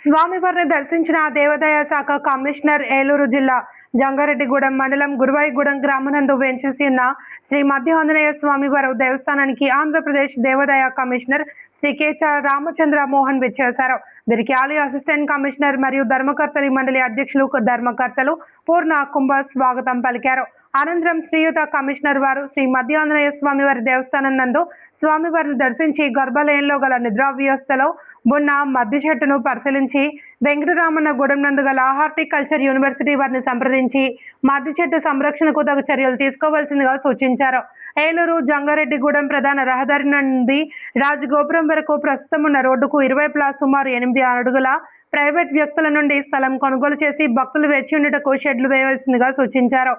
స్వామివారిని దర్శించిన దేవాదాయ శాఖ కమిషనర్ ఏలూరు జిల్లా జంగారెడ్డిగూడెం మండలం గురువాయిగూడెం గ్రామనందు వేంచేసి ఉన్న శ్రీ మధ్య ఆంజనేయ స్వామివారి దేవస్థానానికి ఆంధ్రప్రదేశ్ దేవాదాయ కమిషనర్ శ్రీ కేచ రామచంద్ర మోహన్ విచ్చేశారు. వీరికి ఆలయ అసిస్టెంట్ కమిషనర్ మరియు ధర్మకర్తలి మండలి అధ్యక్షులు ధర్మకర్తలు పూర్ణ కుంభ స్వాగతం పలికారు. అనంతరం శ్రీయుత కమిషనర్ వారు శ్రీ మధ్య ఆంజనేయ స్వామివారి దేవస్థానం నందు స్వామివారిని దర్శించి గర్భాలయంలో గల నిద్రా వ్యవస్థలో ఉన్న మద్ది చెట్టును పరిశీలించి వెంకటరామన్న గూడెం నందు గల హార్టికల్చర్ యూనివర్సిటీ వారిని సంప్రదించి మద్ది చెట్టు సంరక్షణకు తగు చర్యలు తీసుకోవాల్సిందిగా సూచించారు. ఏలూరు జంగారెడ్డిగూడెం ప్రధాన రహదారి నుండి రాజగోపురం వరకు ప్రస్తుతం ఉన్న రోడ్డుకు ఇరువైపులా సుమారు 8 అడుగుల ప్రైవేట్ వ్యక్తుల నుండి స్థలం కొనుగోలు చేసి భక్తులు వేచి ఉండటకు షెడ్లు వేయవలసిందిగా సూచించారు.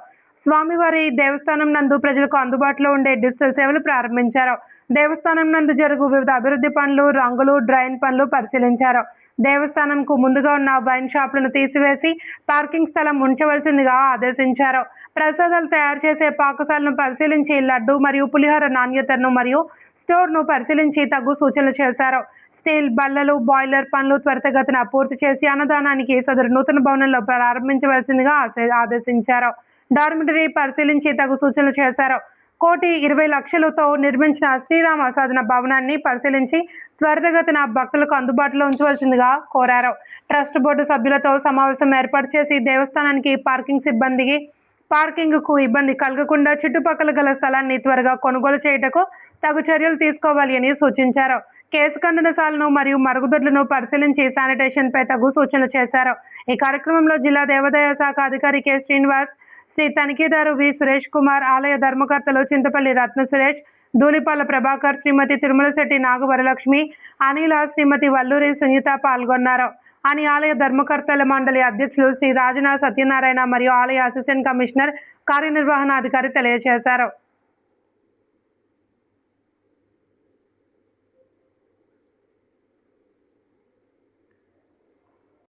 స్వామివారి దేవస్థానం నందు ప్రజలకు అందుబాటులో ఉండే డిజిటల్ సేవలు ప్రారంభించారు. దేవస్థానం నందు జరుగు వివిధ అభివృద్ధి పనులు, రంగులు, డ్రైన్ పనులు పరిశీలించారు. దేవస్థానంకు ముందుగా ఉన్న వైన్ షాపులను తీసివేసి పార్కింగ్ స్థలం ఉంచవలసిందిగా ఆదేశించారు. ప్రసాదాలు తయారు చేసే పాకశాలను పరిశీలించి లడ్డు మరియు పులిహోర నాణ్యతను మరియు స్టోర్ను పరిశీలించి తగు సూచనలు చేశారు. స్టీల్ బల్లలు, బాయిలర్ పనులు త్వరితగతిన పూర్తి చేసి అన్నదానానికి సదరు నూతన భవనంలో ప్రారంభించవలసిందిగా ఆదేశించారు. డార్మిటరీ పరిశీలించి తగు సూచనలు చేశారు. 1,20,00,000తో నిర్మించిన శ్రీరామ సాధన భవనాన్ని పరిశీలించి త్వరితగతిన భక్తులకు అందుబాటులో ఉంచవలసిందిగా కోరారు. ట్రస్ట్ బోర్డు సభ్యులతో సమావేశం ఏర్పాటు చేసి దేవస్థానానికి పార్కింగ్కు ఇబ్బంది కలగకుండా చుట్టుపక్కల గల స్థలాన్ని త్వరగా కొనుగోలు చేయుటకు తగు చర్యలు తీసుకోవాలి అని సూచించారు. కేసు ఖండనశాలను మరియు మరుగుదొడ్లను పరిశీలించి శానిటేషన్ పై తగు సూచనలు చేశారు. ఈ కార్యక్రమంలో జిల్లా దేవాదాయ శాఖ అధికారి కె శ్రీనివాస్, శ్రీ తనిఖీదారు వి సురేష్ కుమార్, ఆలయ ధర్మకర్తలు చింతపల్లి రత్న సురేష్, ధూళిపాల ప్రభాకర్, శ్రీమతి తిరుమలశెట్టి నాగవరలక్ష్మి, అనిల, శ్రీమతి వల్లూరి సునీత పాల్గొన్నారు అని ఆలయ ధర్మకర్తల మండలి అధ్యక్షులు శ్రీ రాజనా సత్యనారాయణ మరియు ఆలయ అసిస్టెంట్ కమిషనర్ కార్యనిర్వహణాధికారి తెలియజేశారు.